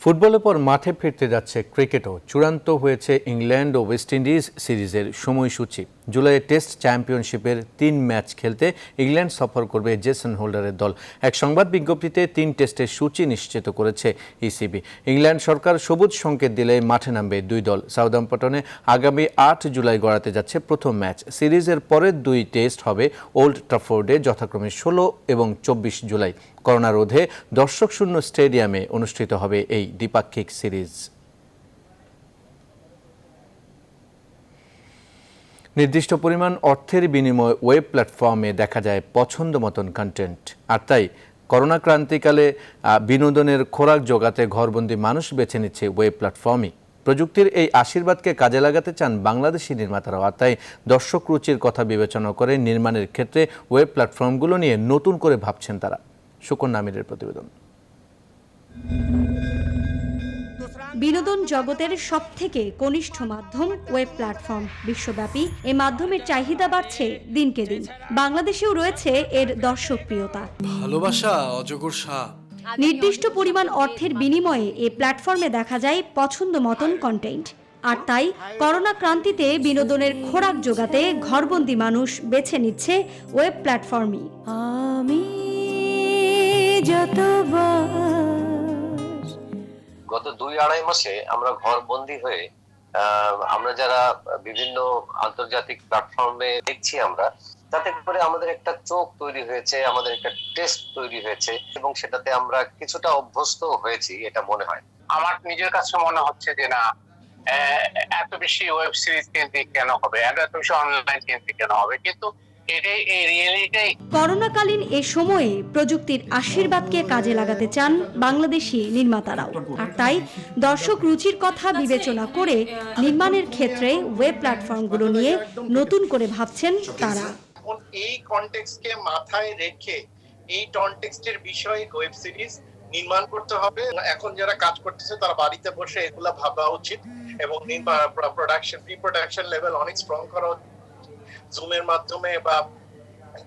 ফুটবলের পর মাঠে ফিরতে যাচ্ছে ক্রিকেটও। চূড়ান্ত হয়েছে ইংল্যান্ড ও ওয়েস্ট ইন্ডিজ সিরিজের সময়সূচি। জুলাইয়ে টেস্ট চ্যাম্পিয়নশিপের 3 ম্যাচ খেলতে ইংল্যান্ড সফর করবে জেসন হোল্ডারের দল। এক সংবাদ বিজ্ঞপ্তিতে 3 টেস্টের সূচি নিশ্চিত করেছে ইসিবি। ইংল্যান্ড সরকার সবুজ সংকেত দিলে মাঠে নামবে 2 দল। সাউদাম্পটনে আগামী 8 জুলাই গড়াতে যাচ্ছে প্রথম ম্যাচ। সিরিজের পরের 2 টেস্ট হবে ওল্ড ট্রাফোর্ডে যথাক্রমে 16 এবং 24 জুলাই। করোনা রোধে দর্শকশূন্য স্টেডিয়ামে অনুষ্ঠিত হবে এই দ্বিপাক্ষিক সিরিজ। নির্দিষ্ট পরিমাণ অর্থের বিনিময়ে ওয়েব প্ল্যাটফর্মে দেখা যায় পছন্দ মতন কন্টেন্ট। আর তাই করোনা ক্রান্তিকালে বিনোদনের খোরাক জোগাতে ঘরবন্দি মানুষ বেছে নিচ্ছে ওয়েব প্ল্যাটফর্মই। প্রযুক্তির এই আশীর্বাদকে কাজে লাগাতে চান বাংলাদেশি নির্মাতারাও। আর তাই দর্শক রুচির কথা বিবেচনা করে নির্মাণের ক্ষেত্রে ওয়েব প্ল্যাটফর্মগুলো নিয়ে নতুন করে ভাবছেন তারা। সুকন্যা আমিরের প্রতিবেদন। বিনোদন জগতের সবথেকে কনিষ্ঠ মাধ্যম ওয়েব প্ল্যাটফর্ম। বিশ্বব্যাপী এই মাধ্যমের চাহিদা বাড়ছে দিনকে দিন। বাংলাদেশেও রয়েছে এর দর্শকপ্রিয়তা। ভালোবাসা অজগর সাপ। নির্দিষ্ট পরিমাণ অর্থের বিনিময়ে এই প্ল্যাটফর্মে দেখা যায় পছন্দ মতন কন্টেন্ট। আর তাই করোনা ক্রান্তিতে বিনোদনের খোরাক জোগাতে ঘরবন্দি মানুষ বেছে নিচ্ছে ওয়েব প্ল্যাটফর্মই। আমি গত 2-2.5 মাসে আমরা ঘরবন্দি হয়ে আমরা যারা বিভিন্ন আন্তর্জাতিক প্ল্যাটফর্মে দেখছি আমরা, তাতে করে আমাদের একটা চোখ তৈরি হয়েছে, আমাদের একটা টেস্ট তৈরি হয়েছে এবং সেটাতে আমরা কিছুটা অভ্যস্ত হয়েছি এটা মনে হয়। আমার নিজের কাছে মনে হচ্ছে যে না, এত বেশি ওয়েব সিরিজ কেন্দ্রিক কেন হবে, এত বেশি অনলাইন কেন্দ্রিক কেন হবে, কিন্তু করোনাকালীন এ সময়ে প্রযুক্তির আশীর্বাদকে কাজে লাগাতে চান বাংলাদেশি নির্মাতারাও। আর তাই দর্শক রুচির কথা বিবেচনা করে নির্মাণের ক্ষেত্রে ওয়েব প্ল্যাটফর্মগুলো নিয়ে নতুন করে ভাবছেন তারা। এই কনটেক্সটকে মাথায় রেখে এই কনটেক্সটের বিষয়ে ওয়েব সিরিজ নির্মাণ করতে হবে। এখন যারা কাজ করতেছে তারা বাড়িতে বসে এগুলা ভাবা উচিত এবং প্রি প্রোডাকশন লেভেল অনেক স্ট্রং করা উচিত। জুমের মাধ্যমে বা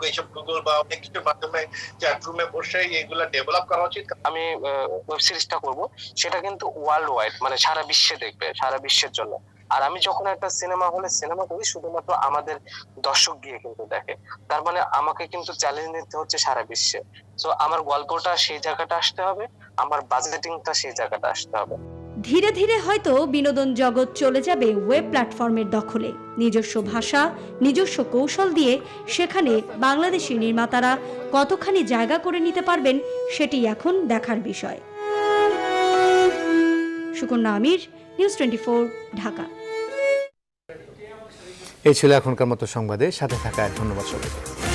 এইসব গুগল বা অনেক কিছুর মাধ্যমে চ্যাট রুমে বসে এগুলা ডেভেলপ করা উচিত। আমি ওয়েব সিরিজটা করব, সেটা কিন্তু ওয়ার্ল্ড ওয়াইড, মানে সারা বিশ্বে দেখবে, সারা বিশ্বের জন্য। আর আমি যখন একটা সিনেমা হলে সিনেমা করি, শুধুমাত্র আমাদের দর্শক গিয়ে কিন্তু দেখে, তার মানে আমাকে কিন্তু চ্যালেঞ্জ নিতে হচ্ছে সারা বিশ্বে। সো আমার গল্পটা সেই জায়গাটা আসতে হবে, আমার বাজেটিংটা সেই জায়গাটা আসতে হবে। ধীরে ধীরে হয়তো বিনোদন জগৎ চলে যাবে ওয়েব প্ল্যাটফর্মের দখলে। নিজস্ব ভাষা, নিজস্ব কৌশল দিয়ে সেখানে বাংলাদেশি নির্মাতারা কতখানি জায়গা করে নিতে পারবেন, সেটি এখন দেখার বিষয়। সুকন্যা আমির, নিউজ 24, ঢাকা। এই ছিল এখনকার মতো সংবাদে সাথে থাকায় ধন্যবাদ সবাইকে।